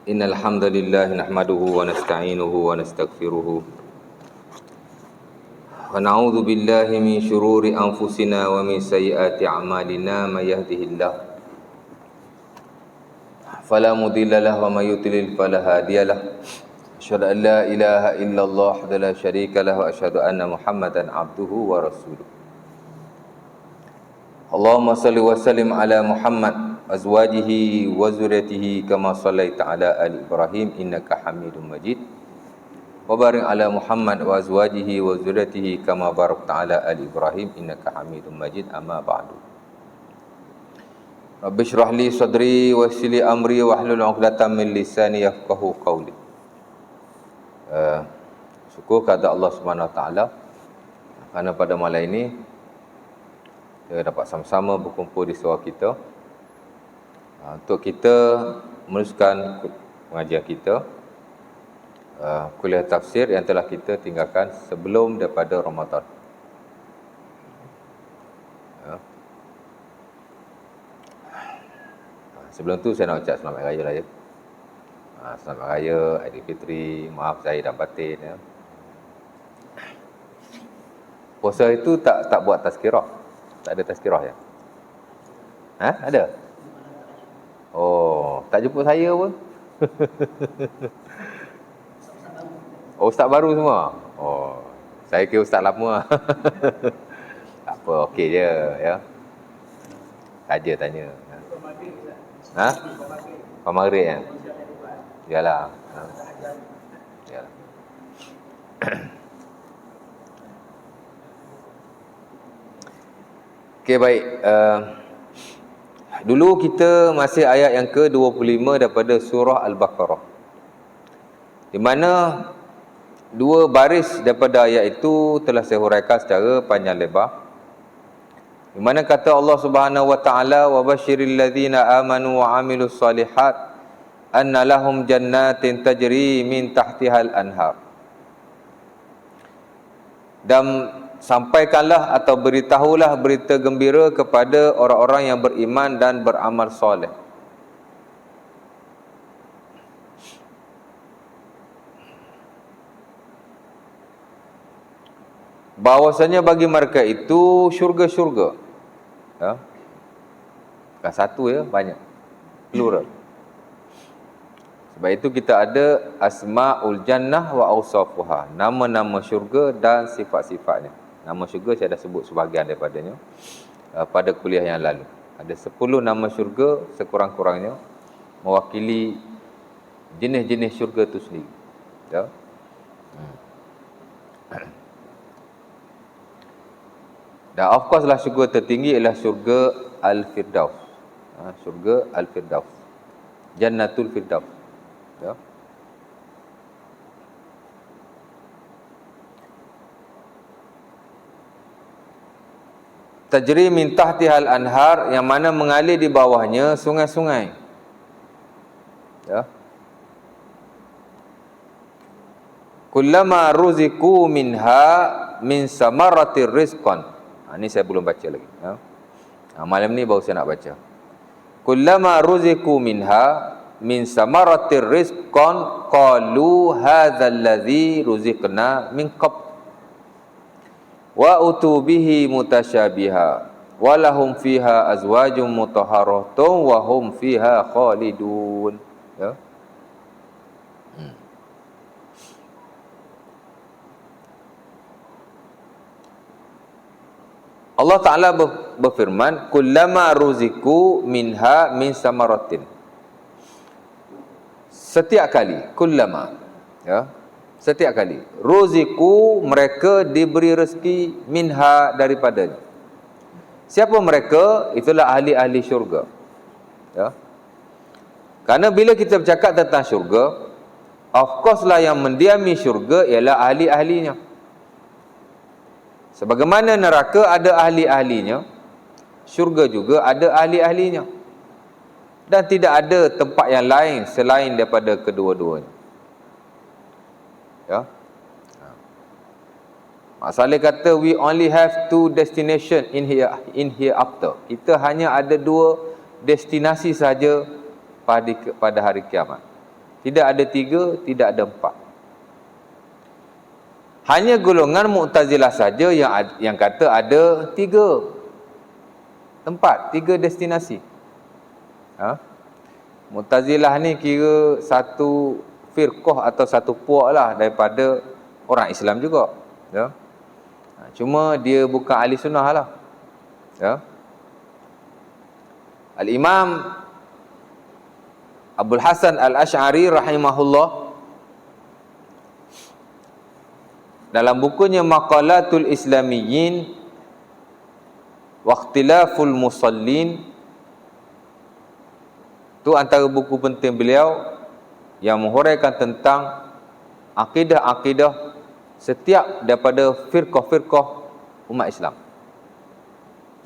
Innal hamdalillah nahmaduhu wa nasta'inuhu wa nastaghfiruh wa na'udzu billahi min shururi anfusina wa min sayyiati a'malina may yahdihillahu fala mudilla lahu wa may yudlil fala hadiyalah. Asyhadu an la ilaha illallah wa la syarika lahu wa asyhadu anna Muhammadan abduhu wa rasuluh. Allahumma salli wa sallim ala Muhammad azwajihi wa zurriyyatihi kama sallaita ala ali Ibrahim innaka Hamidum Majid. Wa barik ala Muhammad wa azwajihi wa zurriyyatihi kama barakta ala ali Ibrahim innaka Hamidum Majid. Amma ba'du. Rabbi shrah li sadri wa yassir li amri wa hlul 'uqdatam min lisani yafqahu qawli. Syukur kepada Allah Subhanahu wa taala kerana pada malam ini kita dapat sama-sama berkumpul di surau kita untuk kita meneruskan pengajian kita, kuliah tafsir yang telah kita tinggalkan sebelum daripada Ramadan. Sebelum tu saya nak ucap selamat raya lah ya. Selamat raya, Aidilfitri, maaf zahir dan batin ya. Puasa itu tak buat tazkirah. Tak ada tazkirah ya? Ada? Oh, tak jemput saya pun. Oh, ustaz baru semua? Oh, saya kira ustaz lama. Tak apa, okey je ya. Saja tanya. Pemaghrib ya? Yalah. Yalah. Okey, baik. Dulu kita masih ayat yang ke-25 daripada surah Al-Baqarah, di mana dua baris daripada ayat itu telah saya huraikan secara panjang lebar, di mana kata Allah Subhanahu wa taala, wa basyiril ladzina amanu wa amilus solihat anna lahum jannatin tajri min tahtihal anhar. Dan sampaikanlah atau beritahulah berita gembira kepada orang-orang yang beriman dan beramal soleh. Bahawasanya bagi mereka itu syurga-syurga. Ya. Bukan satu ya, banyak. Plural. Sebab itu kita ada Asma'ul Jannah wa Awsafuha, nama-nama syurga dan sifat-sifatnya. Nama syurga saya dah sebut sebahagian daripadanya pada kuliah yang lalu. Ada 10 nama syurga sekurang-kurangnya, mewakili jenis-jenis syurga itu sendiri. Ya. Dan of course lah syurga tertinggi ialah syurga Al-Firdaus. Syurga Al-Firdaus, Jannatul Firdaus. Ya. Tajri min tahtihal anhar, yang mana mengalir di bawahnya sungai-sungai. Ya. Kullama ruziku minha min samaratir rizqan. Ini saya belum baca lagi. Ya. Malam ni baru saya nak baca. Kullama ruziku minha min samaratir rizqan qalu hadzal ladzi ruziqna min qabl wa utu bihi mutasyabiha wa lahum fiha azwajum mutahharatun wa hum fiha khalidun. Ya. Allah Ta'ala berfirman, kullama ruziku minha min samaratin. Setiap kali, kullama, ya, setiap kali, ruziku, mereka diberi rezeki, minha, daripadanya. Siapa mereka? Itulah ahli-ahli syurga. Ya. Kerana bila kita bercakap tentang syurga, of course lah yang mendiami syurga ialah ahli-ahlinya. Sebagaimana neraka ada ahli-ahlinya, syurga juga ada ahli-ahlinya. Dan tidak ada tempat yang lain selain daripada kedua-duanya. Ya. Masalah kata we only have two destination in hereafter. Kita hanya ada dua destinasi saja pada hari kiamat. Tidak ada 3, tidak ada 4. Hanya golongan Mu'tazilah saja yang kata ada 3 tempat, 3 destinasi. Mu'tazilah ni kira satu firqah atau satu puak lah daripada orang Islam juga. Ya. Cuma dia bukan ahli sunnah lah. Ya. Al-Imam Abdul Hasan Al-Ash'ari rahimahullah dalam bukunya Maqalatul Islamiyyin wa Ikhtilaful Musallin, itu antara buku penting beliau yang menghuraikan tentang akidah-akidah setiap daripada firqah-firqah umat Islam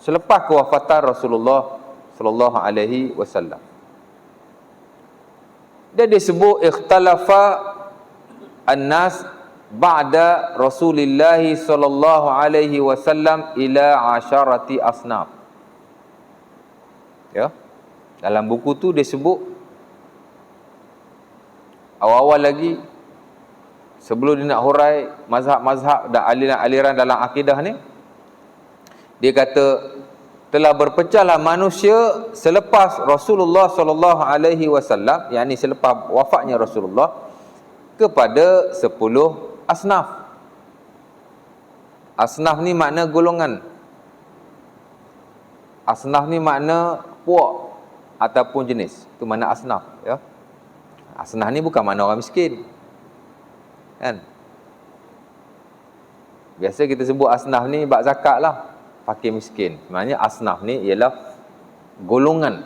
selepas kewafatan Rasulullah sallallahu alaihi wasallam. Dia disebut ikhtalafa an-nas ba'da Rasulillah sallallahu alaihi wasallam ila asharati asnaf. Ya. Dalam buku tu dia sebut awal-awal lagi sebelum dia nak hurai mazhab-mazhab dan aliran-aliran dalam akidah ni, dia kata telah berpecahlah manusia selepas Rasulullah sallallahu alaihi wasallam, yakni selepas wafatnya Rasulullah, kepada 10 asnaf. Asnaf ni makna golongan. Asnaf ni makna puak ataupun jenis. Itu makna asnaf, ya. Asnaf ni bukan makna orang miskin. Kan? Biasa kita sebut asnaf ni bab zakat lah, fakir miskin. Sebenarnya asnaf ni ialah golongan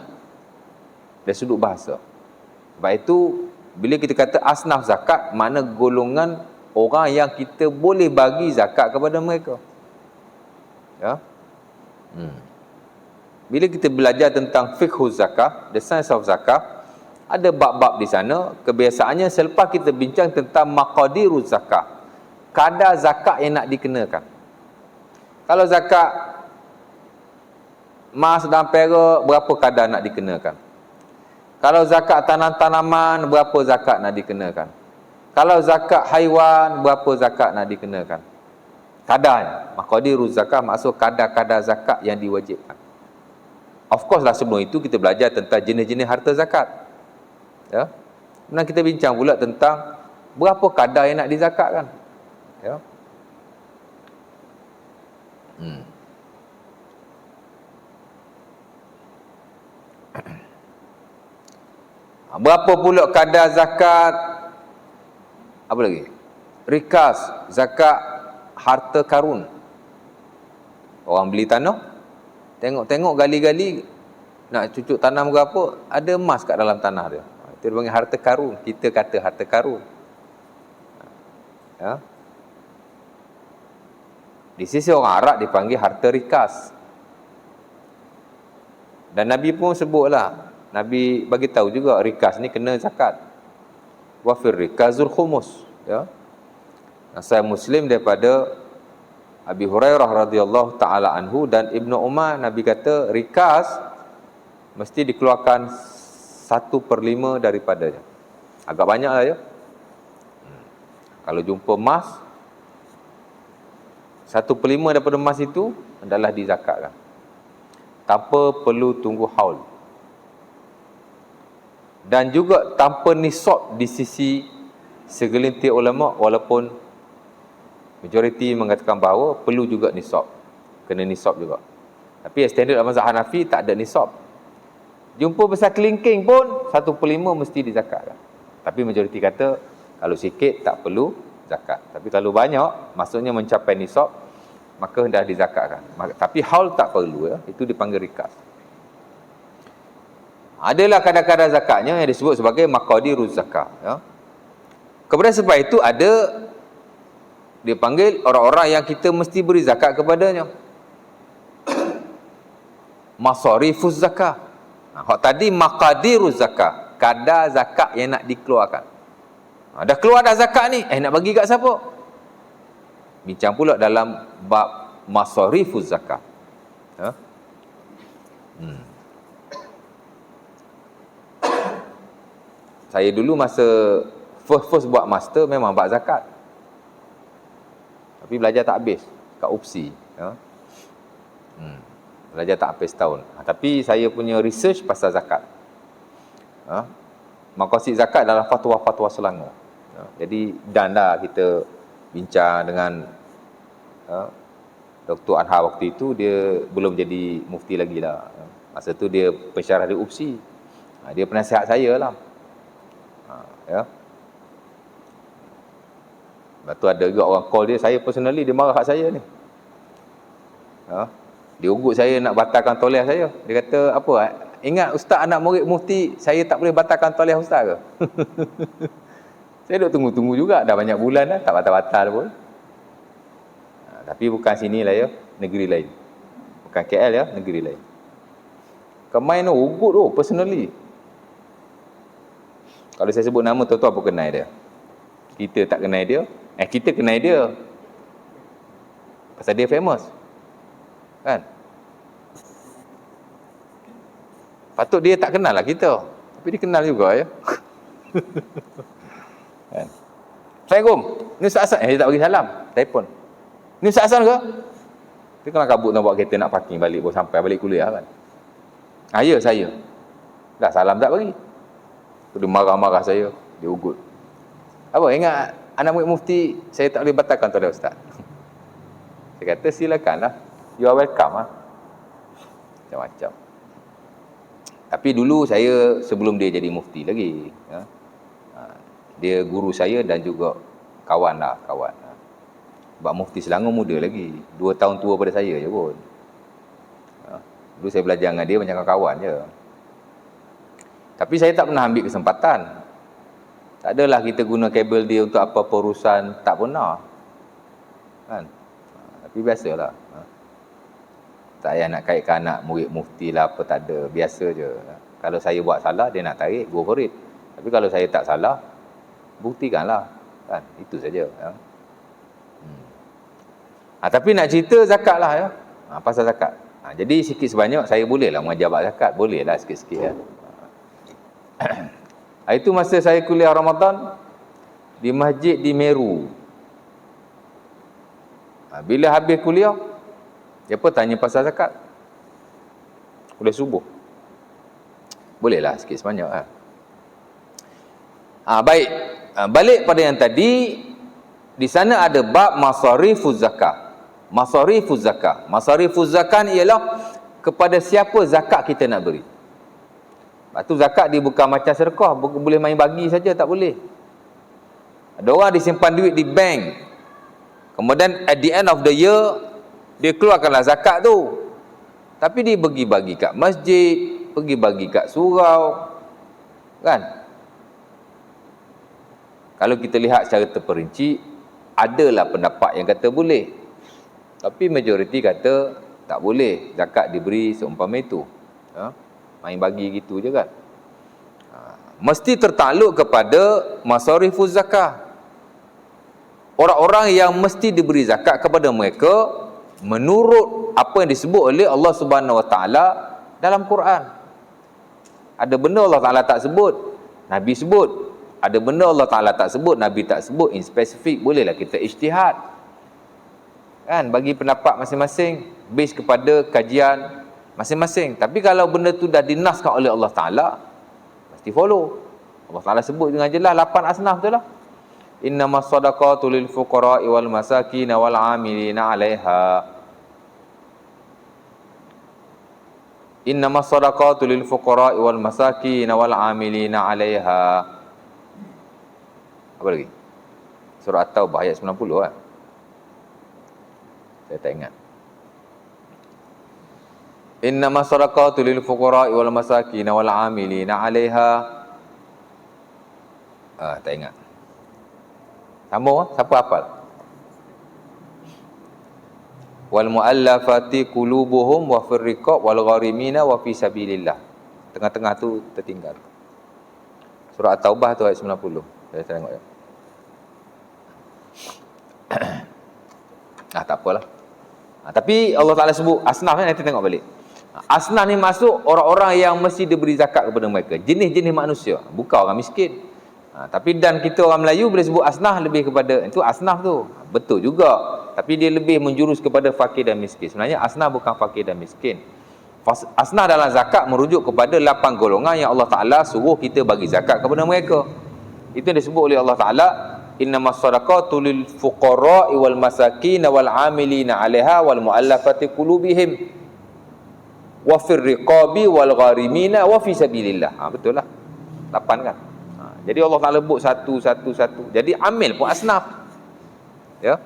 dari sudut bahasa. Sebab itu bila kita kata asnaf zakat, makna golongan orang yang kita boleh bagi zakat kepada mereka. Ya. Bila kita belajar tentang fiqhuz zakah, the science of zakah, ada bab-bab di sana. Kebiasaannya selepas kita bincang tentang maqadiruz zakah, kadar zakat yang nak dikenakan. Kalau zakat emas dan perak, berapa kadar nak dikenakan? Kalau zakat tanam-tanaman, berapa zakat nak dikenakan? Kalau zakat haiwan, berapa zakat nak dikenakan? Kadarnya. Maqadiruz zakah maksud kadar-kadar zakat yang diwajibkan. Of course lah, sebelum itu kita belajar tentang jenis-jenis harta zakat. Ya. Kemudian kita bincang pula tentang berapa kadar yang nak dizakatkan. Ya. Berapa pula kadar zakat apa lagi? Rikas, zakat harta karun. Orang beli tanah, tengok-tengok gali-gali nak cucuk tanam berapa, ada emas kat dalam tanah dia. Itu dia panggil harta karun. Kita kata harta karun. Ya. Di sisi orang Arab dipanggil harta rikas. Dan Nabi pun sebutlah, Nabi bagi tahu juga rikas ni kena zakat. Wa fir rikazul khumus, ya. Sahih Muslim daripada Abi Hurairah radhiyallahu taala anhu dan Ibnu Umar, Nabi kata rikas mesti dikeluarkan 1/5 daripadanya. Agak banyak lah, ya. Kalau jumpa emas, 1/5 daripada emas itu adalah dizakatkan tanpa perlu tunggu haul, dan juga tanpa nisab di sisi segelintir ulama, walaupun majoriti mengatakan bahawa perlu juga nisab, kena nisab juga. Tapi standard dalam mazhab Hanafi tak ada nisab. Jumpa besar kelingking pun 1/5 mesti dizakatkan. Tapi majoriti kata kalau sikit tak perlu zakat. Tapi kalau banyak, maksudnya mencapai nisab, maka dah dizakatkan. Tapi haul tak perlu, ya. Itu dipanggil rikas. Adalah kadar-kadar zakatnya yang disebut sebagai maqadiruz zakah, ya. Kepada sebab itu ada dipanggil orang-orang yang kita mesti beri zakat kepadanya. Masarifuz zakah. Hak tadi maqadiruz zakah, kadar zakat yang nak dikeluarkan. Dah keluar dah zakat ni, nak bagi kat siapa? Bincang pula dalam bab masarifuz zakah. Ya. Saya dulu masa first buat master memang buat zakat. Tapi belajar tak habis kat UPSI. Ya. Belajar tak habis tahun. Tapi saya punya research pasal zakat. Maqasid zakat adalah fatwa-fatwa Selangor. Jadi dan dah kita bincang dengan Dr. Anha waktu itu, dia belum jadi mufti lagi lah. Masa tu dia pensyarah di UPSI. Dia penasihat saya lah. Ya. Lepas tu ada juga orang call dia, saya personally dia marah kat saya ni. Dia ugut saya nak batalkan tauliah saya. Dia kata, apa? Ingat ustaz anak murid mufti, saya tak boleh batalkan tauliah ustaz ke? Saya duk tunggu-tunggu juga, dah banyak bulan dah, tak batal-batal pun. Tapi bukan sini lah ya, negeri lain. Bukan KL ya, negeri lain. Kemain tu, ugut tu, personally. Kalau saya sebut nama, tu apa kenal dia? Kita tak kenal dia. Kita kenal dia. Pasal dia famous. Kan? Patut dia tak kenal lah kita. Tapi dia kenal juga ya. Kan? Assalamualaikum. Ni Ustaz Hasan. Dia tak bagi salam. Telefon. Ni Ustaz Hasan ke? Dia kena kabut nak buat kereta nak parking balik. Baru sampai balik kuliah kan. Ya saya. Dah salam tak bagi. Dia marah-marah saya. Dia ugut. Apa? Ingat anak murid mufti, saya tak boleh batalkan tauliah ustaz. Saya kata silakanlah. You are welcome lah. Macam-macam. Tapi dulu saya sebelum dia jadi mufti lagi. Dia guru saya dan juga kawan lah. Sebab mufti Selangor muda lagi. 2 tahun tua pada saya je pun. Dulu saya belajar dengan dia macam kawan je. Tapi saya tak pernah ambil kesempatan. Tak adalah kita guna kabel dia untuk apa-apa urusan. Tak pernah. Kan? Tapi biasalah. Tak payah nak kaitkan anak murid mufti lah apa, tak ada. Biasa je. Kalau saya buat salah, dia nak tarik, go for it. Tapi kalau saya tak salah, buktikanlah. Kan? Itu saja. Ya. Tapi nak cerita zakat lah ya. Pasal zakat. Jadi sikit sebanyak saya bolehlah mengajar bab zakat. Bolehlah sikit-sikit ya. Itu masa saya kuliah Ramadan di masjid di Meru. Bila habis kuliah, siapa tanya pasal zakat? Boleh subuh. Bolehlah sikit sebanyak lah. Baik. Balik pada yang tadi, di sana ada bab masarifuz zakah. Masarifuz zakah. Masarifuz zakah ialah kepada siapa zakat kita nak beri. Lepas tu zakat dia bukan macam sedekah, boleh main bagi saja, tak boleh. Ada orang disimpan duit di bank. Kemudian at the end of the year, dia keluarkanlah zakat tu. Tapi dia pergi bagi kat masjid, pergi bagi kat surau. Kan? Kalau kita lihat secara terperinci, adalah pendapat yang kata boleh. Tapi majoriti kata tak boleh zakat diberi seumpama itu. Main bagi gitu je kan. Mesti tertakluk kepada masarifuz zakah. Orang-orang yang mesti diberi zakat kepada mereka menurut apa yang disebut oleh Allah Subhanahu Wa Taala dalam Quran. Ada benda Allah Taala tak sebut, Nabi sebut. Ada benda Allah Taala tak sebut, Nabi tak sebut. In spesifik bolehlah kita ijtihad. Kan, bagi pendapat masing-masing base kepada kajian masing-masing. Tapi kalau benda tu dah dinaskan oleh Allah Ta'ala, mesti follow. Allah Ta'ala sebut dengan jelas 8 asnaf tu lah. Innamas sadaqatu lil fuqara'i wal masakin wal 'amilina 'alaiha. Innamas sadaqatu lil fuqara'i wal masakin wal 'amilina 'alaiha. Apa lagi? Surah At-Taubah ayat 90 kan? Saya tak ingat. Innamas sadaqatu lil fuqara'i wal masakin wal 'amilina 'alaiha. Tak ingat. Sambung, siapa hafal? Wal mu'allafati qulubuhum wa fir riqab wal gharimina wa fi sabilillah. Tengah-tengah tu tertinggal. Surah At-Taubah tu ayat 90. Saya tengok ya. Tak apalah. Tapi Allah Ta'ala sebut asnaf ni, nanti tengok balik. Asnaf ni masuk orang-orang yang mesti diberi zakat kepada mereka, jenis-jenis manusia, bukan orang miskin. Tapi dan kita orang Melayu boleh sebut asnaf lebih kepada itu asnaf tu. Betul juga, tapi dia lebih menjurus kepada fakir dan miskin. Sebenarnya asnaf bukan fakir dan miskin. Asnaf dalam zakat merujuk kepada 8 golongan yang Allah Taala suruh kita bagi zakat kepada mereka. Itu disebut oleh Allah Taala, innamas shadaqatu lil fuqara'i wal masakin wal 'amilina 'alaiha wal mu'allafati qulubihim wa fir riqabi wal gharimina wa fi sabilillah. Betul lah. 8 kan. Jadi Allah Taala sebut satu. Jadi amil pun asnaf. Ya.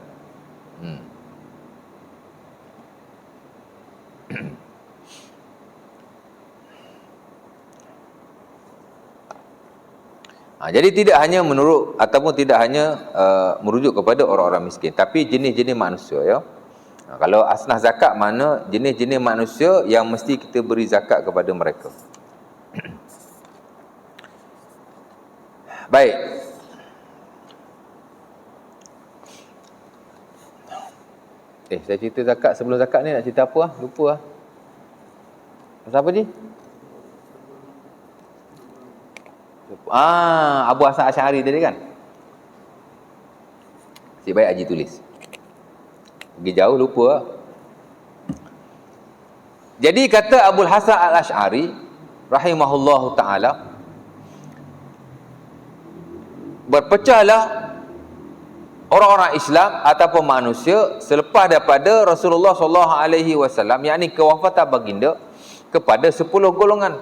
Jadi tidak hanya menurut ataupun tidak hanya merujuk kepada orang-orang miskin, tapi jenis-jenis manusia, ya. Kalau asnaf zakat, mana jenis-jenis manusia yang mesti kita beri zakat kepada mereka. Baik. Saya cerita zakat, sebelum zakat ni nak cerita apa? Lupa. Pasal apa ni? Abu Hasan Asy'ari tadi kan? Si baik Haji tulis. Pergi jauh lupa. Jadi kata Abu Hasan Al-Asy'ari rahimahullahu taala, berpecahlah orang-orang Islam ataupun manusia selepas daripada Rasulullah sallallahu alaihi wasallam, yakni kewafatan baginda, kepada 10 golongan.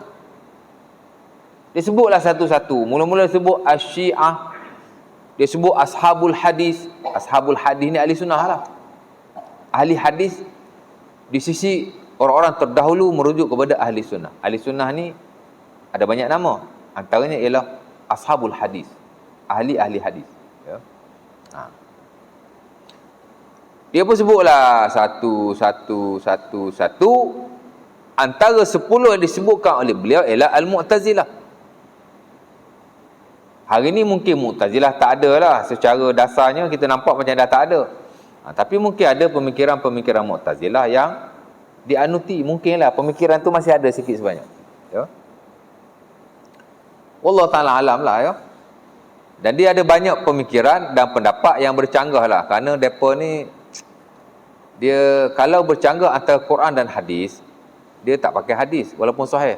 Disebutlah satu-satu. Mula-mula disebut Asy-Syiah, dia sebut Ashabul Hadis. Ashabul Hadis ni ahli sunnah lah. Ahli hadis di sisi orang-orang terdahulu merujuk kepada ahli sunnah. Ahli sunnah ni ada banyak nama. Antaranya ialah Ashabul Hadis, ahli-ahli hadis, ya. Dia pun sebutlah satu. Antara 10 yang disebutkan oleh beliau ialah Al-Mu'tazilah. Hari ni mungkin Mu'tazilah tak ada lah. Secara dasarnya kita nampak macam dah tak ada. Tapi mungkin ada pemikiran-pemikiran Mu'tazilah yang dianuti. Mungkinlah pemikiran tu masih ada sikit sebanyak, ya. Wallahu ta'ala alam lah, ya. Dan dia ada banyak pemikiran dan pendapat yang bercanggah lah. Kerana mereka ni, dia kalau bercanggah antara Quran dan hadis, dia tak pakai hadis walaupun sahih.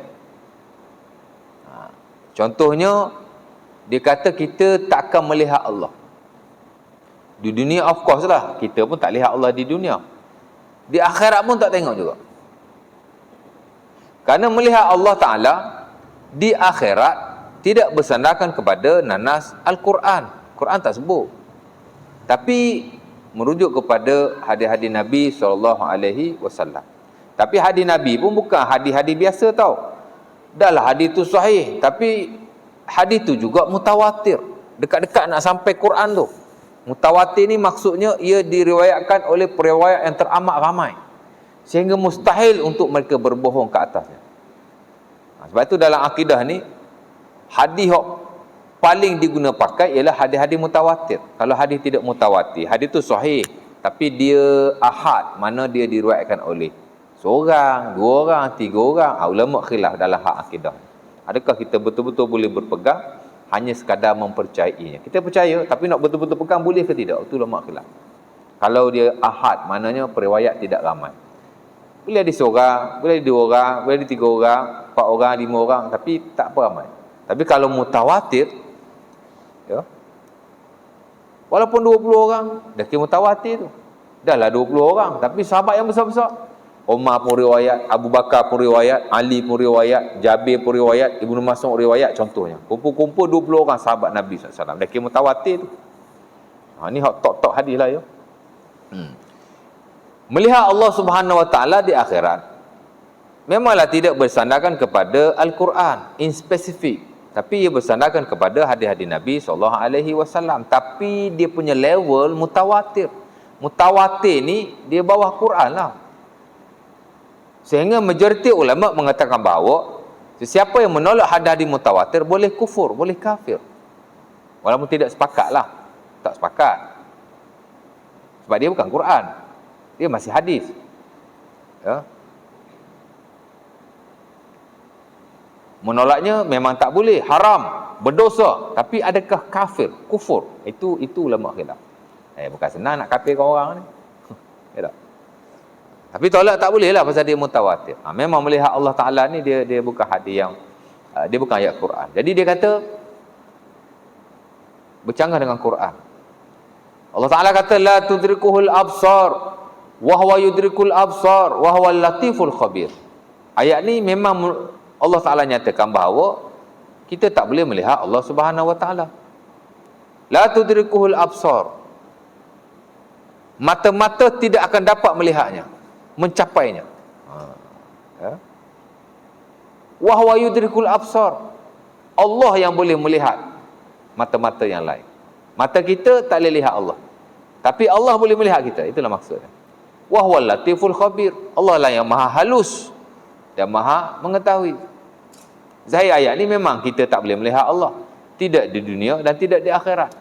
Contohnya, dia kata kita tak akan melihat Allah di dunia. Of course lah, kita pun tak lihat Allah di dunia. Di akhirat pun tak tengok juga. Kerana melihat Allah Ta'ala di akhirat tidak bersandarkan kepada nanas Al-Quran. Quran tak sebut. Tapi merujuk kepada hadis-hadis Nabi SAW. Tapi hadis Nabi pun bukan hadis-hadis biasa tau. Dah lah hadis tu sahih, tapi hadis tu juga mutawatir. Dekat-dekat nak sampai Quran tu. Mutawatir ni maksudnya ia diriwayatkan oleh periwayat yang teramat ramai, sehingga mustahil untuk mereka berbohong ke atasnya. Sebab itu dalam akidah ni, hadis yang paling diguna pakai ialah hadis-hadis mutawatir. Kalau hadis tidak mutawatir, hadis tu sahih tapi dia ahad, mana dia diriwayatkan oleh seorang, 2 orang, 3 orang. Ulama khilaf dalam hak akidah. Adakah kita betul-betul boleh berpegang hanya sekadar mempercayainya? Kita percaya, tapi nak betul-betul pegang boleh ke tidak? Itu ulama khilaf. Kalau dia ahad, maknanya periwayat tidak ramai. Boleh ada seorang, boleh ada 2 orang, boleh ada 3 orang, 4 orang, 5 orang, tapi tak apa ramai. Tapi kalau mutawatir, ya, walaupun 20 orang, dah kira mutawatir tu. Dah lah 20 orang, tapi sahabat yang besar-besar. Umar pun riwayat, Abu Bakar pun riwayat, Ali pun riwayat, Jabir pun riwayat, Ibnu Mas'ud riwayat, contohnya. Kumpul-kumpul 20 orang sahabat Nabi SAW. Dah kira mutawatir tu. Ni top-top hadis lah, ya. Melihat Allah Subhanahu Wa Taala di akhirat memanglah tidak bersandarkan kepada Al-Quran in spesifik, tapi ia bersandarkan kepada hadis-hadis Nabi SAW. Tapi dia punya level mutawatir. Mutawatir ni dia bawah Quran lah. Sehingga majoriti ulama mengatakan bahawa sesiapa yang menolak hadis-hadis mutawatir boleh kufur, boleh kafir. Walaupun tidak sepakat lah. Tak sepakat. Sebab dia bukan Quran. Dia masih hadis. Ya. Menolaknya memang tak boleh, haram, berdosa. Tapi adakah kafir, kufur? Itu ulama khilaf. Bukan senang nak kafirkan orang ni. Ya tak? Tapi tolak tak boleh lah pasal dia mutawatir. Memang melihat Allah Ta'ala ni dia bukan hadis yang dia bukan ayat Quran. Jadi dia kata bercanggah dengan Quran. Allah Ta'ala kata la tudrikuhul absar wa huwa yudrikul absar wa huwal latiful khabir. Ayat ni memang Allah Ta'ala nyatakan bahawa kita tak boleh melihat Allah Subhanahu Wa Ta'ala. La tudrikuhul absar. Mata-mata tidak akan dapat melihatnya, mencapainya. Wa huwa yudrikul absar. Allah yang boleh melihat mata-mata yang lain. Mata kita tak boleh lihat Allah, tapi Allah boleh melihat kita. Itulah maksudnya. Wa huwal latiful khabir. Allah lah yang maha halus dan maha mengetahui. Zahir ayat ni memang kita tak boleh melihat Allah, tidak di dunia dan tidak di akhirat.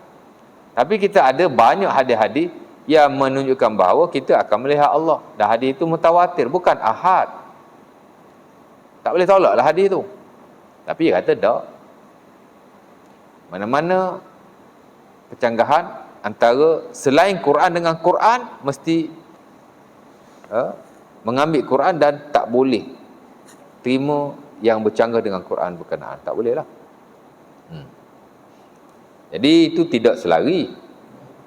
Tapi kita ada banyak hadis-hadis yang menunjukkan bahawa kita akan melihat Allah. Dan hadis itu mutawatir, bukan ahad. Tak boleh tolaklah hadis tu. Tapi dia kata tak. Mana-mana kecanggahan antara selain Quran dengan Quran, mesti mengambil Quran dan tak boleh terima yang bercanggah dengan Quran berkenaan. Tak boleh lah. Jadi itu tidak selari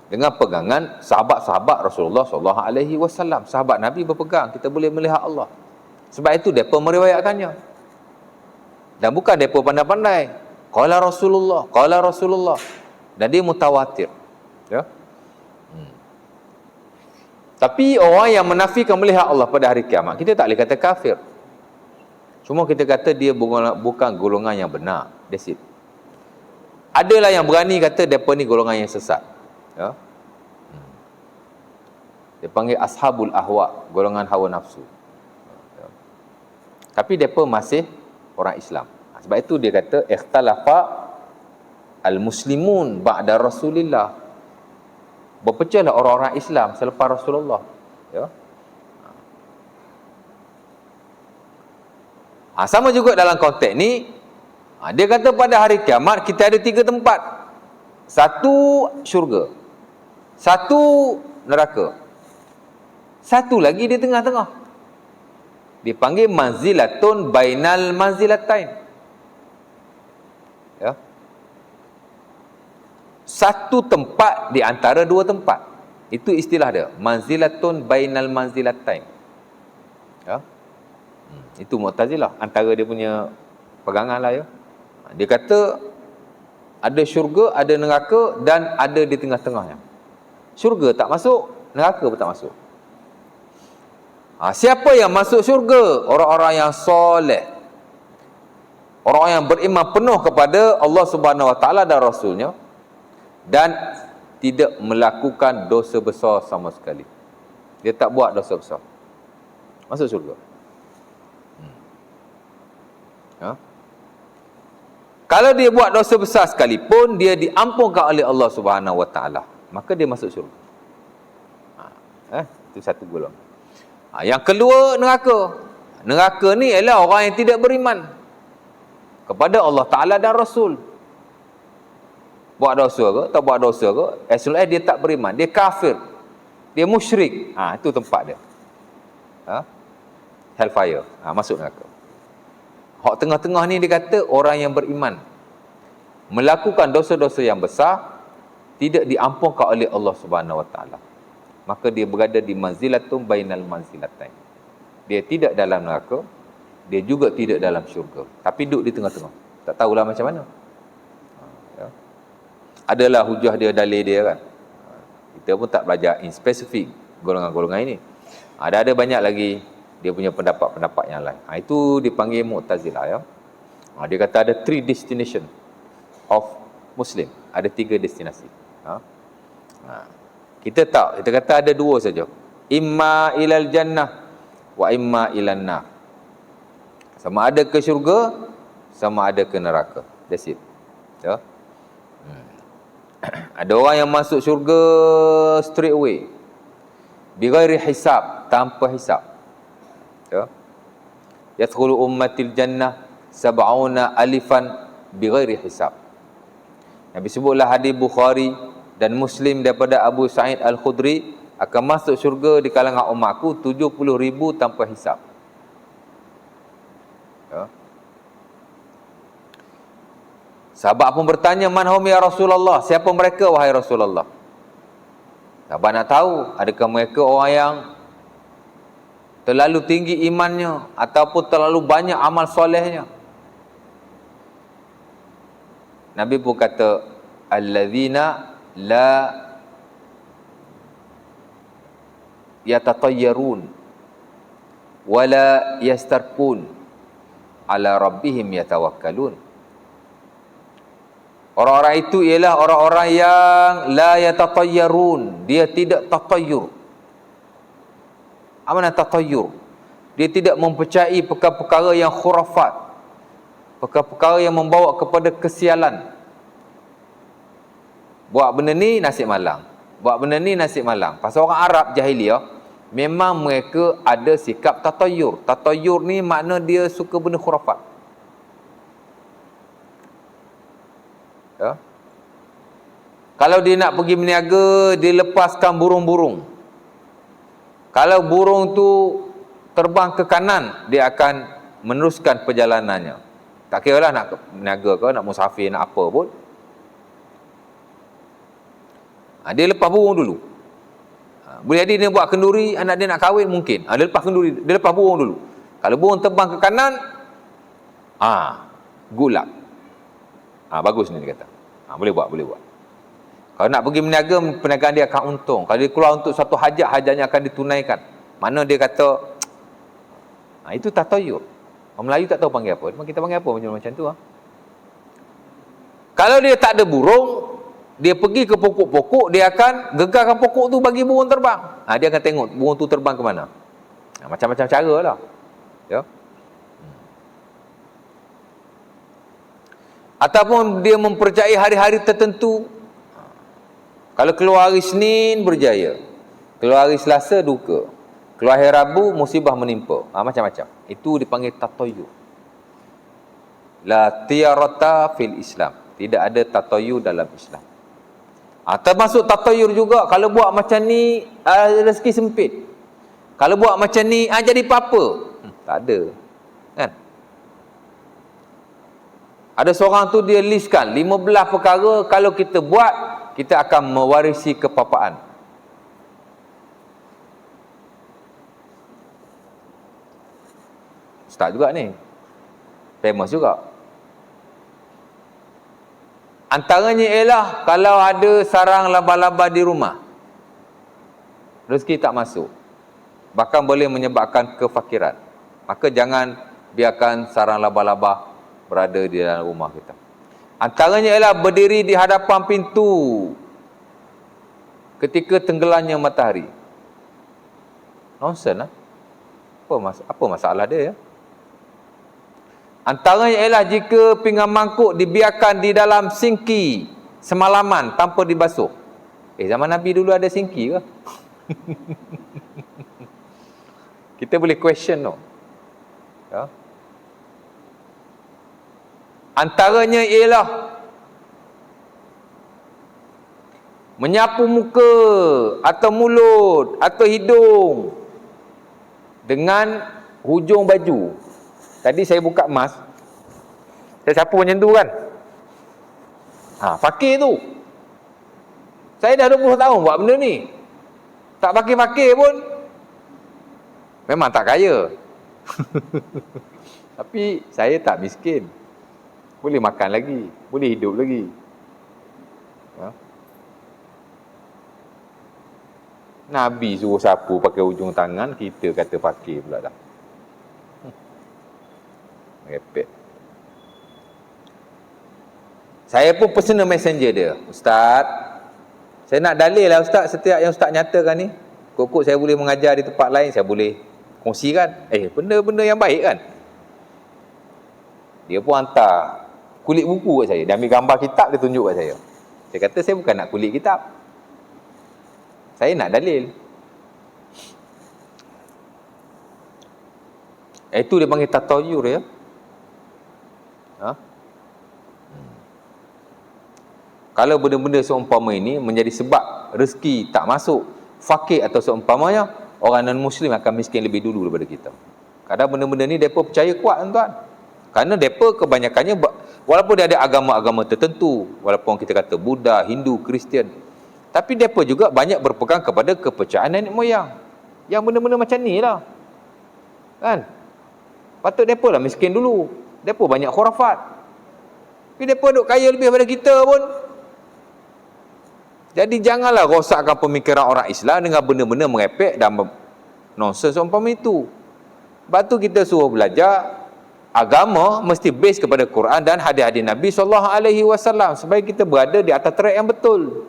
dengan pegangan sahabat-sahabat Rasulullah SAW. Sahabat Nabi berpegang kita boleh melihat Allah. Sebab itu mereka meriwayatkannya. Dan bukan mereka pandai-pandai. Qala Rasulullah. Dan dia mutawatir. Ya. Tapi orang yang menafikan melihat Allah pada hari kiamat, kita tak boleh kata kafir. Cuma kita kata dia bukan golongan yang benar. That's it. Adalah yang berani kata mereka ni golongan yang sesat. Ya. Dia panggil ashabul ahwa, golongan hawa nafsu. Ya. Tapi mereka masih orang Islam. Sebab itu dia kata ikhtalafa al-muslimun ba'da Rasulillah. Berpecahlah orang-orang Islam selepas Rasulullah. Ya. Sama juga dalam konteks ni, dia kata pada hari kiamat kita ada 3 tempat. 1 syurga, 1 neraka, 1 lagi di tengah-tengah. Dipanggil manzilatun bainal manzilatain. Ya. 1 tempat di antara 2 tempat. Itu istilah dia, manzilatun bainal manzilatain. Ya. Itu Mu'tazilah, antara dia punya pegangan lah ya. Dia kata ada syurga, ada neraka dan ada di tengah-tengahnya. Syurga tak masuk, neraka pun tak masuk. Siapa yang masuk syurga? Orang-orang yang soleh, orang yang beriman penuh kepada Allah Subhanahu Wa Taala dan Rasulnya, dan tidak melakukan dosa besar sama sekali. Dia tak buat dosa besar, masuk syurga. Kalau dia buat dosa besar sekalipun, dia diampunkan oleh Allah Subhanahu Wa Taala, maka dia masuk syurga. Itu 1 golongan. Yang kedua, neraka. Neraka ni ialah orang yang tidak beriman kepada Allah Ta'ala dan Rasul. Buat dosa ke, tak buat dosa ke, as long as dia tak beriman, dia kafir, dia musyrik, itu tempat dia. Hellfire, masuk neraka. Hak tengah-tengah ni dia kata orang yang beriman, melakukan dosa-dosa yang besar, tidak diampunkan oleh Allah Subhanahu Wa Taala, maka dia berada di manzilatun bainal manzilatain. Dia tidak dalam neraka, dia juga tidak dalam syurga, tapi duduk di tengah-tengah. Tak tahulah macam mana. Ya. Adalah hujah dia, dalil dia kan. Kita pun tak belajar in spesifik golongan-golongan ini. Ada banyak lagi dia punya pendapat-pendapat yang lain. Itu dipanggil Mu'tazilah ya. Dia kata ada 3 destination of Muslim. Ada 3 destinasi. Kita tak, kita kata ada 2 saja. Imma ilal jannah wa imma ilan nar. Sama ada ke syurga, sama ada ke neraka. That's it. Ya. Ada orang yang masuk syurga straight away, bighairi hisab, tanpa hisab. Ya. Yadkhulu ummatil jannah sab'una alifan bighairi hisab. Nabi sebutlah hadis Bukhari dan Muslim daripada Abu Sa'id Al-Khudri, akan masuk syurga di kalangan umatku 70,000 tanpa hisab. Ya. Sahabat pun bertanya, man hum ya Rasulullah? Siapa mereka wahai Rasulullah? Sahabat nak tahu, adakah mereka orang yang terlalu tinggi imannya ataupun terlalu banyak amal solehnya? Nabi pun kata, alladzina la yatatayyarun wala yastarqun ala rabbihim yatawakkalun. Orang-orang itu ialah orang-orang yang la yatatayyarun, dia tidak tatayyur. Apa makna tatayyur? Dia tidak mempercayai perkara-perkara yang khurafat, perkara-perkara yang membawa kepada kesialan. Buat benda ni nasib malang, buat benda ni nasib malang. Pasal orang Arab jahiliah memang mereka ada sikap tatayyur. Tatayyur ni makna dia suka benda khurafat. Ya. Kalau dia nak pergi berniaga, dia lepaskan burung-burung. Kalau burung tu terbang ke kanan, dia akan meneruskan perjalanannya. Tak kira lah nak berniaga ke, nak musafir, nak apa pun. Dia lepas burung dulu. Boleh jadi dia buat kenduri, anak dia nak kahwin mungkin. Dia lepas kenduri, dia lepas burung dulu. Kalau burung terbang ke kanan, good luck. Bagus ni dia kata. Boleh buat. Kalau nak pergi berniaga, perniagaan dia akan untung. Kalau dia keluar untuk satu hajat, hajatnya akan ditunaikan. Mana dia kata, itu tatayyur. Orang Melayu tak tahu panggil apa. Kita panggil apa macam tu. Kalau dia tak ada burung, dia pergi ke pokok-pokok, dia akan gegarkan pokok tu bagi burung terbang. Dia akan tengok burung tu terbang ke mana. Macam-macam cara lah. Ya. Ataupun dia mempercayai hari-hari tertentu. Kalau keluar hari Senin, berjaya. Keluar hari Selasa, duka. Keluar hari Rabu, musibah menimpa. Macam-macam. Itu dipanggil tatayyur. La tiyarata fil Islam. Tidak ada tatayyur dalam Islam. Termasuk tatayyur juga, kalau buat macam ni, rezeki sempit. Kalau buat macam ni, jadi apa-apa. Tak ada. Kan? Ada seorang tu dia listkan 15 perkara, kalau kita buat, kita akan mewarisi kepapaan. Ustaz juga ni. Famous juga. Antaranya ialah kalau ada sarang laba-laba di rumah, rezeki tak masuk, bahkan boleh menyebabkan kefakiran. Maka jangan biarkan sarang laba-laba berada di dalam rumah kita. Antaranya ialah berdiri di hadapan pintu ketika tenggelamnya matahari. Nonsense lah. Apa masalah dia ya? Antaranya ialah jika pinggan mangkuk dibiarkan di dalam sinki semalaman tanpa dibasuh. Zaman Nabi dulu ada sinki ke? Kita boleh question tu. Ya. Antaranya ialah menyapu muka atau mulut atau hidung dengan hujung baju. Tadi saya buka emas, saya sapu macam tu kan. Fakir tu. Saya dah 20 tahun buat benda ni. Tak fakir-fakir pun, memang tak kaya. Tapi saya tak miskin. Boleh makan lagi, boleh hidup lagi. Ya. Nabi suruh sapu pakai ujung tangan, kita kata fakir pula dah. Repet. Saya pun personal messenger dia. Ustaz, saya nak dalil lah Ustaz, setiap yang Ustaz nyatakan ni. Kok saya boleh mengajar di tempat lain, saya boleh kongsikan. Benda-benda yang baik kan. Dia pun hantar kulit buku kat saya. Dia ambil gambar kitab, dia tunjuk kat saya. Saya kata saya bukan nak kulit kitab, saya nak dalil. Itu dia panggil tatayyur ya. Ha? Kalau benda-benda seumpama ini menjadi sebab rezeki tak masuk, fakir atau seumpamanya, orang non-Muslim akan miskin lebih dulu daripada kita. Kadang benda-benda ni mereka percaya kuat, tuan-tuan. Kerana mereka kebanyakannya, walaupun dia ada agama-agama tertentu, walaupun kita kata Buddha, Hindu, Kristian, tapi mereka juga banyak berpegang kepada kepercayaan nenek moyang. Yang benda-benda macam ni lah. Kan? Patut mereka lah miskin dulu. Mereka banyak khurafat. Tapi mereka duk kaya lebih daripada kita pun. Jadi janganlah rosakkan pemikiran orang Islam dengan benda-benda merepek dan nonsense seumpama itu. Sebab tu kita suruh belajar agama mesti base kepada Quran dan hadis-hadis Nabi SAW supaya kita berada di atas track yang betul.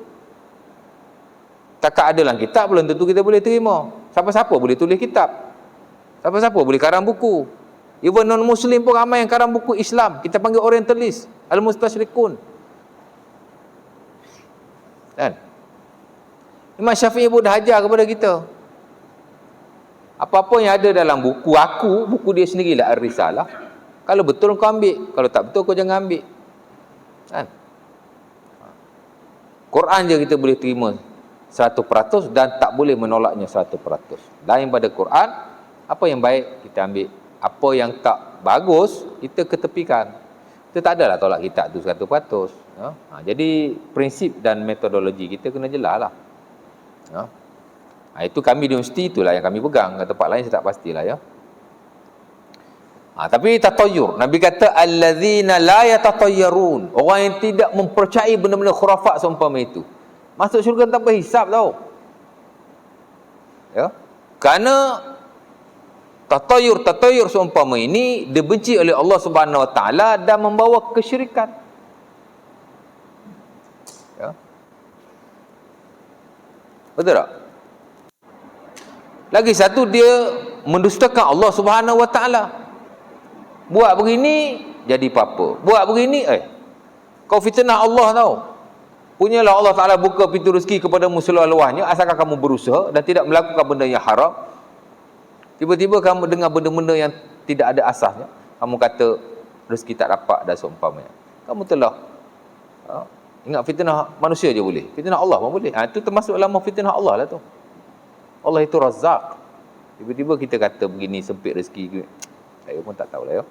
Takat ada dalam kitab belum tentu kita boleh terima. Siapa-siapa boleh tulis kitab. Siapa-siapa boleh karang buku. Even non-Muslim pun ramai yang karang buku Islam. Kita panggil orientalis, al-mustasyrikun. Kan? Imam Syafi'i pun dah ajar kepada kita. Apa-apa yang ada dalam buku aku, buku dia sendirilah Ar-Risalah. Kalau betul kau ambil, kalau tak betul kau jangan ambil. Kan? Quran je kita boleh terima 100% dan tak boleh menolaknya 100%. Lain pada Quran, apa yang baik kita ambil, apa yang tak bagus kita ketepikan. Kita tak adalah tolak kitab tu 100%. Jadi prinsip dan metodologi kita kena jelas lah. Itu kami di universiti itulah yang kami pegang. Kat tempat lain saya tak pastilah ya. Tapi tatayur, Nabi kata allazina la yatatayyarun, orang yang tidak mempercayai benda-benda khurafat seumpama itu masuk syurga tanpa hisap tau. Ya. Kerana tatayur seumpama ini dibenci oleh Allah Subhanahu Wa Taala dan membawa kesyirikan. Ya. Betul tak? Lagi satu, dia mendustakan Allah Subhanahu Wa Taala. Buat begini jadi apa-apa. Buat begini kau fitnah Allah tau. Punyalah Allah Taala buka pintu rezeki kepadamu seluas-luasnya asalkan kamu berusaha dan tidak melakukan benda yang haram. Tiba-tiba kamu dengar benda-benda yang tidak ada asasnya, kamu kata rezeki tak dapat dan seumpamanya. Kamu telah ingat fitnah manusia je boleh, fitnah Allah pun boleh. Itu termasuk dalam fitnah Allah lah tu. Allah itu Razzaq. Tiba-tiba kita kata begini sempit rezeki, saya pun tak tahulah ya.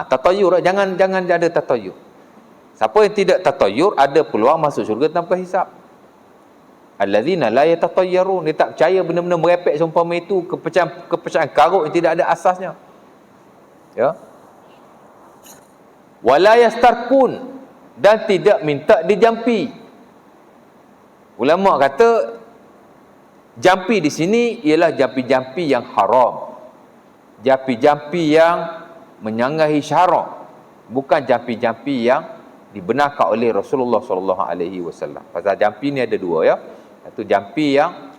Tatayur, jangan ada tatayur. Siapa yang tidak tatayur ada peluang masuk syurga tanpa hisap. Allazina la yatatayyarun, dia tak percaya benda-benda merepek seumpama itu, kepercayaan karut yang tidak ada asasnya. Ya. Wala yastarkun, dan tidak minta dijampi. Ulama kata jampi di sini ialah jampi-jampi yang haram. Jampi-jampi yang menyanggahi syarak, bukan jampi-jampi yang dibenarkan oleh Rasulullah SAW. Pasal jampi ni ada dua ya. Satu jampi yang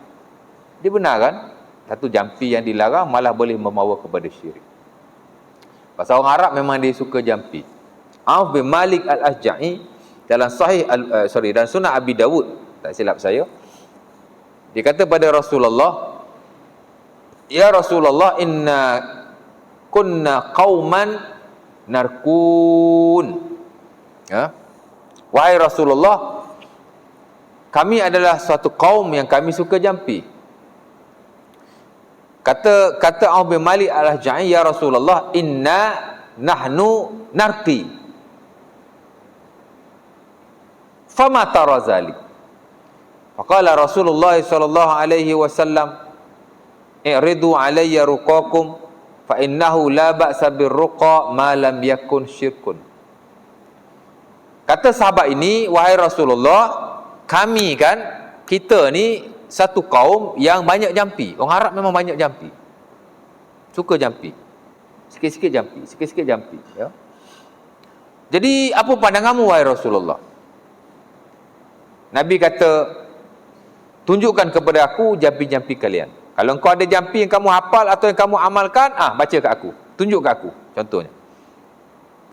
dibenarkan, satu jampi yang dilarang malah boleh membawa kepada syirik. Pasal orang Arab memang dia suka jampi. Auf bin Malik Al-Ashja'i dalam dalam Sunan Abi Dawud, tak silap saya, dia kata pada Rasulullah, ya Rasulullah, inna kunna qauman narkun. Ya. Wahai Rasulullah, kami adalah suatu kaum yang kami suka jampi. Kata Auf bin Malik Al-Ashja'i, ya Rasulullah, inna nahnu narqi. Fama tara zalik? Faqala Rasulullah sallallahu alaihi wasallam, i'ridu alayya ruqakum fa innahu la ba'sa birruqa ma lam yakun syirkun. Kata sahabat ini, wahai Rasulullah, kami kan, kita ni satu kaum yang banyak jampi. Orang Arab memang banyak jampi. Suka jampi. Sikit-sikit jampi, sikit-sikit jampi, ya. Jadi apa pandanganmu wahai Rasulullah? Nabi kata, tunjukkan kepada aku jampi-jampi kalian. Kalau engkau ada jampi yang kamu hafal atau yang kamu amalkan, baca kat aku. Tunjuk kat aku. Contohnya.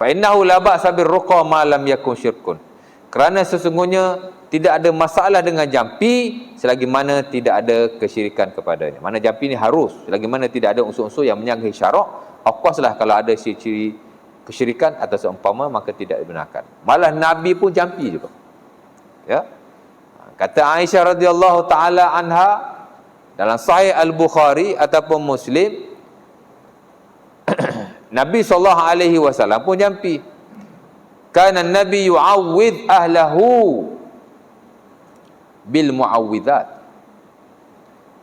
Fa innahu la ba'sa birruqa ma lam yakun syirkun. Kerana sesungguhnya tidak ada masalah dengan jampi selagi mana tidak ada kesyirikan kepadanya. Mana jampi ni harus selagi mana tidak ada unsur-unsur yang menyanggahi syarak. Of course lah kalau ada ciri-ciri kesyirikan atau seumpama, maka tidak dibenarkan. Malah Nabi pun jampi juga. Ya. Kata Aisyah radhiyallahu taala anha dalam Sahih Al-Bukhari ataupun Muslim, Nabi SAW pun jampi. Kana Nabi yu'awwidh ahlahu bil mu'awwidhat.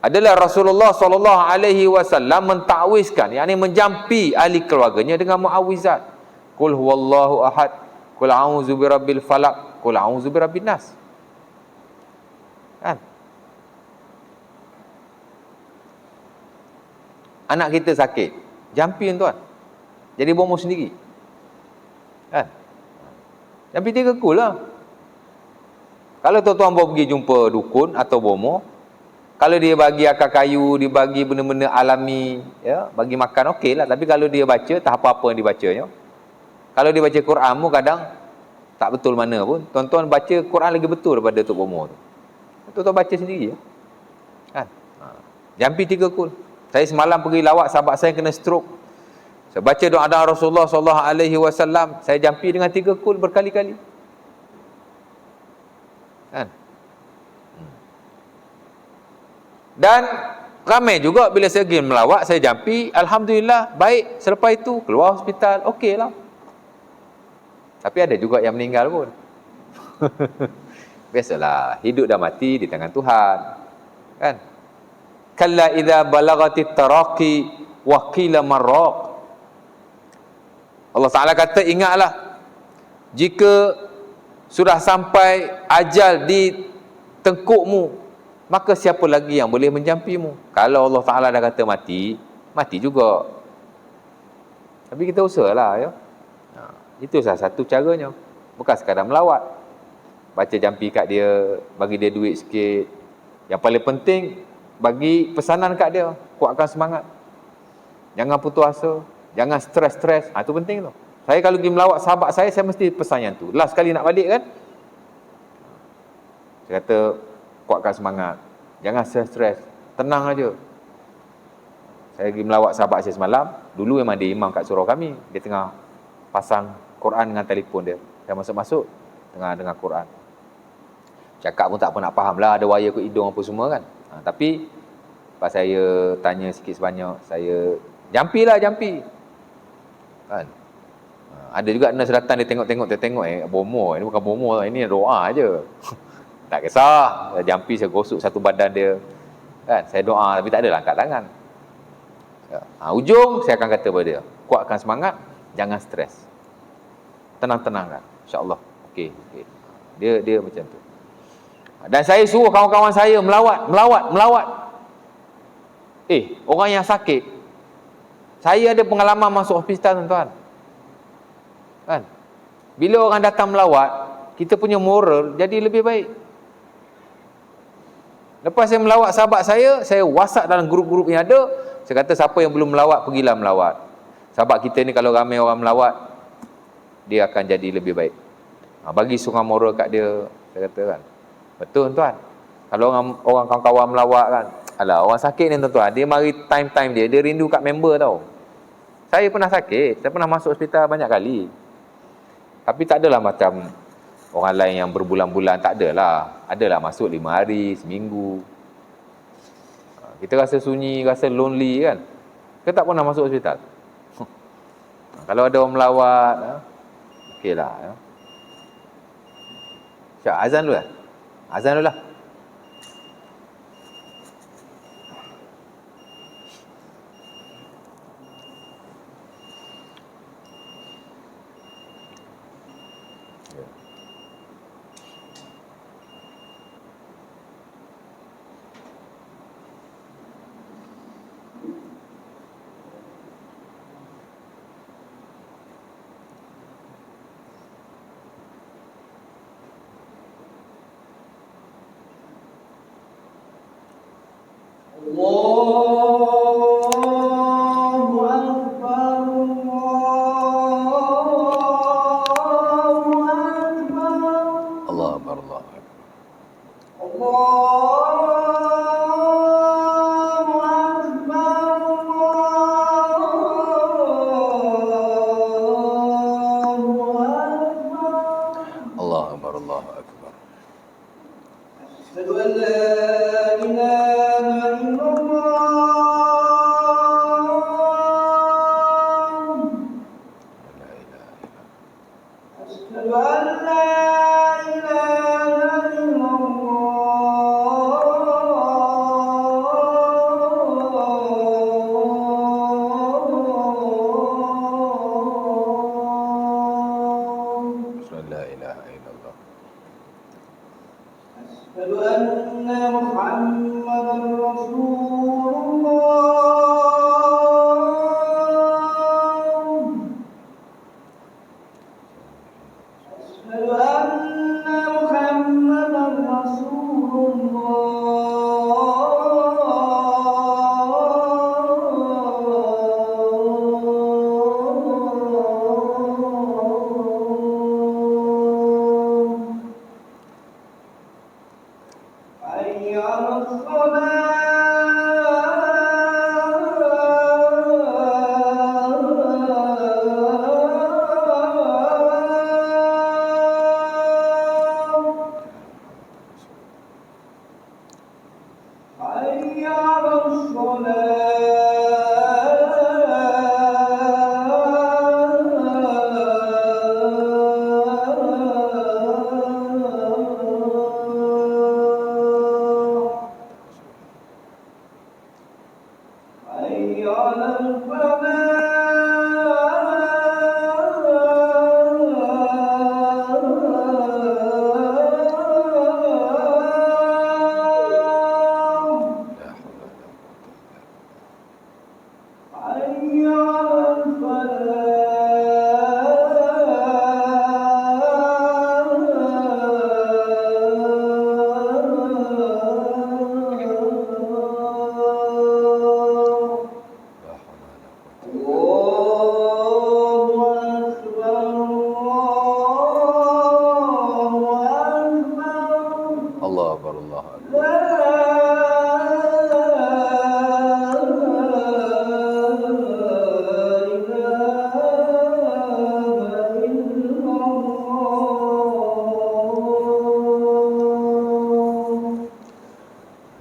Adalah Rasulullah SAW mentakwizkan, yakni menjampi ahli keluarganya dengan mu'awwizat. Qul huwallahu ahad, qul a'udzu birabbil falaq, qul a'udzu birabbin nas. Kan? Anak kita sakit, jampi tuan. Jadi bomoh sendiri. Kan? Jampi 3 kul lah. Kalau tuan-tuan bawa pergi jumpa dukun atau bomoh, kalau dia bagi akar kayu, dia bagi benda-benda alami, ya, bagi makan, okey lah. Tapi kalau dia baca, tak apa-apa yang dibacanya. Kalau dia baca Quran pun kadang tak betul mana pun. Tuan-tuan baca Quran lagi betul daripada Tok Bomoh tu. Tuan-tuan baca sendiri ya. Kan? Jampi 3 kul. Saya semalam pergi lawat sahabat saya kena stroke. Saya baca doa Rasulullah SAW, saya jampi dengan 3 kul berkali-kali. Kan? Dan ramai juga bila saya pergi melawat, saya jampi, alhamdulillah baik. Selepas itu keluar hospital, okey lah. Tapi ada juga yang meninggal pun. Biasalah, hidup dan mati di tangan Tuhan. Kan? Kalla idza balagatit taraqi wa qila marraq. Allah Taala kata, ingatlah jika sudah sampai ajal di tengkukmu, maka siapa lagi yang boleh menjampimu? Kalau Allah Ta'ala dah kata mati, mati juga. Tapi kita usahalah ya. Itu salah satu caranya. Bukan sekadar melawat, baca jampi kat dia, bagi dia duit sikit. Yang paling penting, bagi pesanan kat dia, kuatkan semangat. Jangan putus asa, jangan stres-stres. Itu penting tu. Saya kalau pergi melawat sahabat saya mesti pesan yang tu. Last sekali nak balik kan, saya kata, kuatkan semangat, jangan stres-stres, tenang aja. Saya pergi melawat sahabat saya semalam. Dulu memang dia imam kat surau kami. Dia tengah pasang Quran dengan telefon dia. Saya masuk-masuk tengah dengar Quran. Cakap pun tak pernah faham lah, ada wire ke hidung apa semua kan. Tapi lepas saya tanya sikit sebanyak, saya jampi kan. Ada juga nurse datang, dia tengok, bomoh, ini bukan bomoh, ini doa aje. Tak kisah, saya jampi, saya gosok satu badan dia kan, saya doa, tapi tak adalah angkat tangan. Ujung saya akan kata pada dia, kuatkan semangat, jangan stres, tenang-tenang kan, insyaAllah okey. Dia macam tu. Dan saya suruh kawan-kawan saya melawat. Orang yang sakit, saya ada pengalaman masuk hospital tuan-tuan kan. Bila orang datang melawat, kita punya moral jadi lebih baik. Lepas saya melawat sahabat saya WhatsApp dalam grup-grup yang ada. Saya kata, siapa yang belum melawat, pergilah melawat. Sahabat kita ni kalau ramai orang melawat, dia akan jadi lebih baik. Bagi seorang moral kat dia, saya kata kan. Betul tuan. Kalau orang kawan-kawan melawat kan, alah, orang sakit ni tuan-tuan, dia mari time dia rindu kat member tau. Saya pernah sakit, saya pernah masuk hospital banyak kali. Tapi tak adalah macam orang lain yang berbulan-bulan, tak adalah. Adalah masuk 5 hari, seminggu. Kita rasa sunyi, rasa lonely kan. Kita tak pernah masuk hospital. Kalau ada orang melawat, okeylah. Syak, azan dulu lah. Azan dulu lah.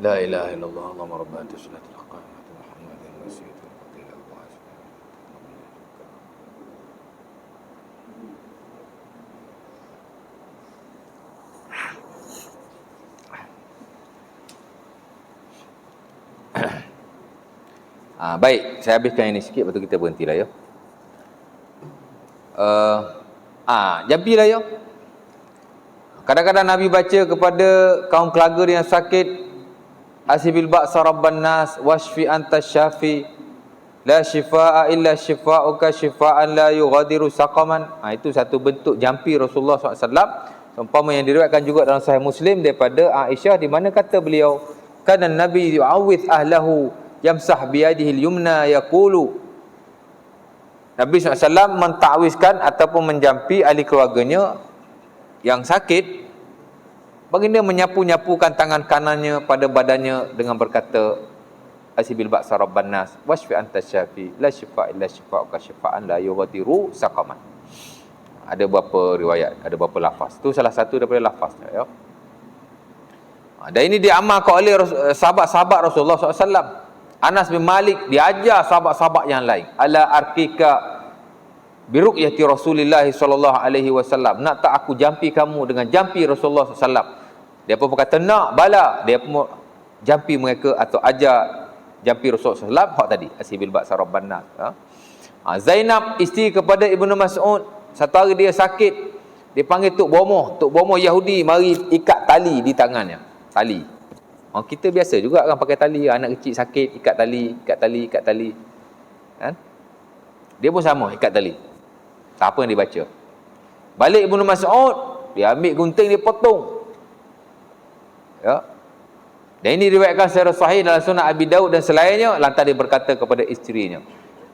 La ilaha illallah Allahumma rabbana anta salatul qaimat Muhammadin wasiyyatul fadilah wa baik, saya habiskan ini sikit, lepas tu kita berhenti lah ya. Jampilah ya. Kadang-kadang Nabi baca kepada kaum keluarga yang sakit, Asibil ba'sa rabban nas washfi anta syafi la shifaa illa shifauka shifaan la yughadiru saqaman. Itu satu bentuk jampi Rasulullah SAW, umpama yang diriwayatkan juga dalam Sahih Muslim daripada Aisyah, di mana kata beliau, kana Nabi yu'awwidh ahlahu yamsah biyadihi al-yumna yaqulu, Nabi SAW menta'wizkan ataupun menjampi ahli keluarganya yang sakit, baginda menyapu-nyapukan tangan kanannya pada badannya dengan berkata, Asibil ba'sa rabban nas washfi anta syafi la shifa illa shifauka shifaan la yughadiru saqaman. Ada beberapa riwayat, ada beberapa lafaz. Itu salah satu daripada lafaz ya. Dan ini diamalkan oleh sahabat-sahabat Rasulullah SAW. Anas bin Malik diajar sahabat-sahabat yang lain, ala arkika biruqyati Rasulillah sallallahu alaihi wasallam, nak tak aku jampi kamu dengan jampi Rasulullah SAW? Dia pun berkata nak, bala. Dia pun jampi mereka atau ajar jampi Rasulullah SAW hak tadi, Asibil ba'sa rabban nas. Zainab, isteri kepada Ibnu Mas'ud, satu hari dia sakit, dia panggil Tok Bomoh. Tok Bomoh Yahudi mari ikat tali di tangannya. Tali. Kita biasa juga kan pakai tali, anak kecil sakit ikat tali. Kan? Dia pun sama ikat tali. Tak apa yang dia baca. Balik Ibnu Mas'ud, dia ambil gunting, dia potong. Ya. Dan ini diriwayatkan secara sahih dalam Sunan Abi Daud dan selainnya. Lantas dia berkata kepada isterinya,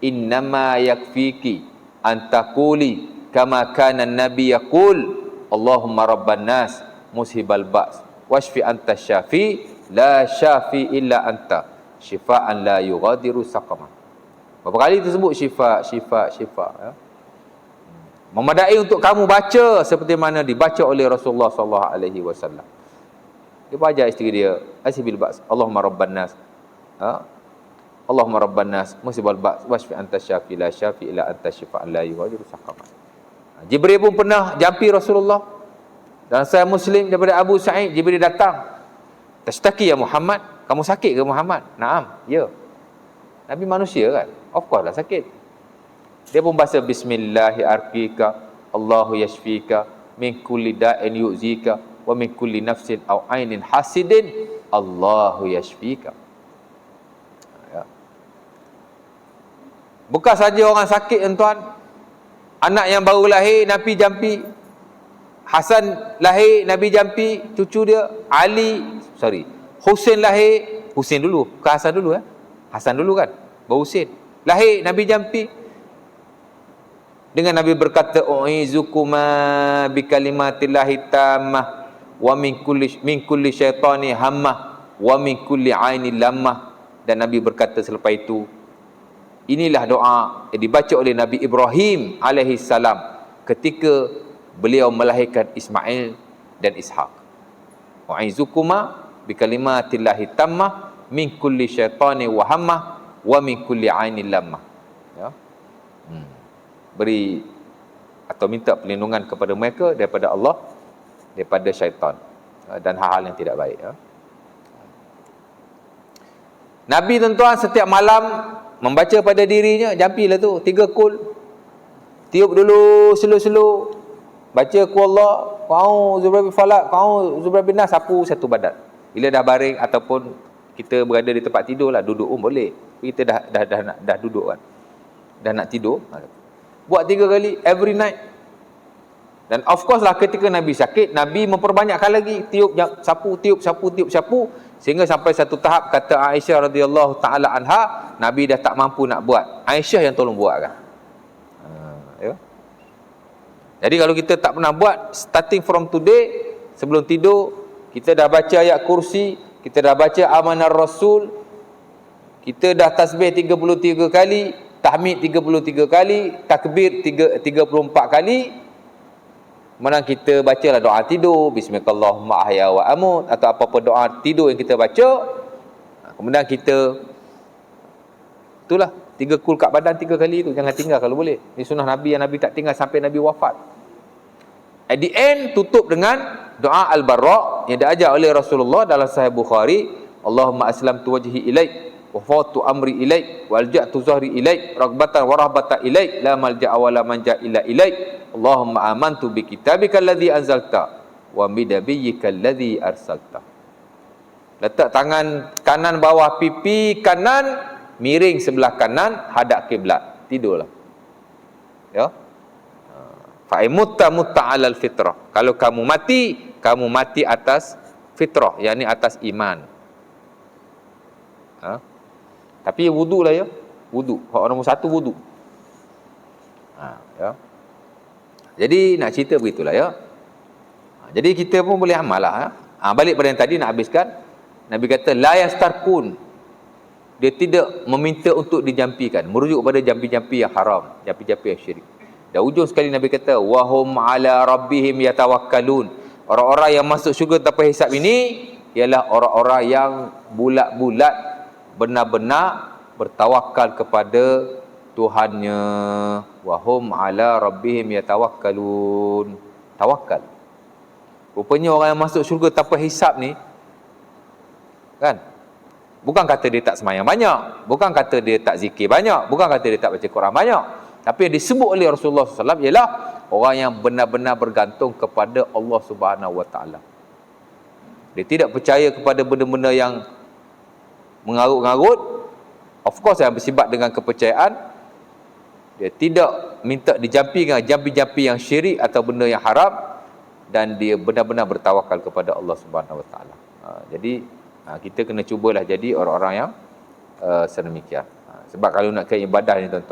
innama yakfiki antakuli kama kana nabi yaqul Allahumma rabban nas mushibal ba's washfi anta syafi la syafi illa anta shifaan la yughadiru saqama. Berapa kali tersebut syifa ya. Memadai untuk kamu baca seperti mana dibaca oleh Rasulullah sallallahu alaihi wasallam. Dia pun ajar isteri dia, asibil ba's, Allahumma rabban nas. Allahumma rabban nas, musibal ba's, washfi anta syafi la syafi illa anta syifa'an la yughadiru saqama. Jibril pun pernah jampi Rasulullah. Dan saya Muslim daripada Abu Sa'id, Jibril datang. Tashtaki ya Muhammad, kamu sakit ke Muhammad? Naam, ya. Nabi manusia kan? Of course lah sakit. Dia pun baca bismillahi arqika, Allahu yashfika, min kulli da'in yu'zika, wa min kulli nafsin aw ainin hasidin, Allahu yashfika. Ya. Bukan saja orang sakit tuan. Anak yang baru lahir, Nabi jampi. Hasan lahir, Nabi jampi. Cucu dia, Husain lahir. Husain dulu, bukan Hasan dulu Hasan dulu kan, baru Husain. Lahir, Nabi jampi. Dengan Nabi berkata, u'izukuma bikalimatillahi tammah wa min kulli syaitani hammah wa min kulli aini lammah. Dan Nabi berkata selepas itu, inilah doa yang dibaca oleh Nabi Ibrahim alaihi salam ketika beliau melahirkan Ismail dan Ishaq. Wa'izukuma bikalimatillahi tammah min kulli syaitani wa hammah wa min kulli aini lammah. Ya. Beri atau minta perlindungan kepada mereka daripada Allah, daripada syaitan dan hal-hal yang tidak baik. Nabi tuan-tuan setiap malam membaca pada dirinya, jampilah tu 3 kul. Tiup dulu slow-slow. Baca ku Allah, kau Zubrabil Falak, kau Zubrabil Nas, sapu satu badan. Bila dah baring ataupun kita berada di tempat tidur lah, duduk pun boleh. Kita dah duduk kan. Dah nak tidur. Buat 3 kali every night. Dan of course lah ketika Nabi sakit, Nabi memperbanyakkan lagi, tiup sapu, tiup sapu, tiup sapu, sehingga sampai satu tahap kata Aisyah radhiyallahu taala anha, Nabi dah tak mampu nak buat. Aisyah yang tolong buat kan. Ya. Jadi kalau kita tak pernah buat, starting from today, sebelum tidur kita dah baca ayat kursi, kita dah baca Amanar Rasul, kita dah tasbih 33 kali, tahmid 33 kali, takbir 34 kali. Kemudian kita bacalah doa tidur, bismillahirrahmanirrahim ahya wa amut, atau apa-apa doa tidur yang kita baca. Kemudian kita itulah 3 kul kat badan 3 kali tu, jangan tinggal kalau boleh. Ini sunnah Nabi yang Nabi tak tinggal sampai Nabi wafat. At the end tutup dengan doa al-barra yang diajar oleh Rasulullah dalam Sahih Bukhari, Allahumma aslamtu wajhi ilaik wa fawtu amri ilaik wa alja'tu zahri ilaik raghbatan wa rahbatan ilaik la malja'a wa la manja illa ilaik. Allahumma amantu bi kitabika alladhi anzalta wa bi nabiyyika alladhi arsalta. Letak tangan kanan bawah pipi kanan, miring sebelah kanan, hadap kiblat, tidurlah. Ya. Fa imutta mutta 'alal fitrah. Kalau kamu mati atas fitrah, yakni atas iman. Tapi wudu lah ya. Wudu. Hak nombor 1 wudu. Ya. Jadi nak cerita begitulah ya. Jadi kita pun boleh amal lah. Balik pada yang tadi nak habiskan. Nabi kata la yastarkun. Dia tidak meminta untuk dijampikan, merujuk pada jampi-jampi yang haram, jampi-jampi yang syirik. Dan ujung sekali Nabi kata wahum ala rabbihim yatawakkalun. Orang-orang yang masuk syurga tanpa hisab ini ialah orang-orang yang bulat-bulat benar-benar bertawakal kepada Tuhannya. Wahum ala rabbihim yatawakkalun. Tawakal. Rupanya orang yang masuk syurga tanpa hisab ni kan, bukan kata dia tak sembahyang banyak, bukan kata dia tak zikir banyak, bukan kata dia tak baca Quran banyak, tapi yang disebut oleh Rasulullah SAW ialah orang yang benar-benar bergantung kepada Allah Subhanahu Wa Taala. Dia tidak percaya kepada benda-benda yang mengarut-ngarut. Of course yang bersifat dengan kepercayaan. Dia tidak minta dijampi dengan jampi-jampi yang syirik atau benda yang haram, dan dia benar-benar bertawakal kepada Allah Subhanahu Wa Taala. Jadi kita kena cubalah jadi orang-orang yang sedemikian. Sebab kalau nak ke ibadah ni tuan-tuan,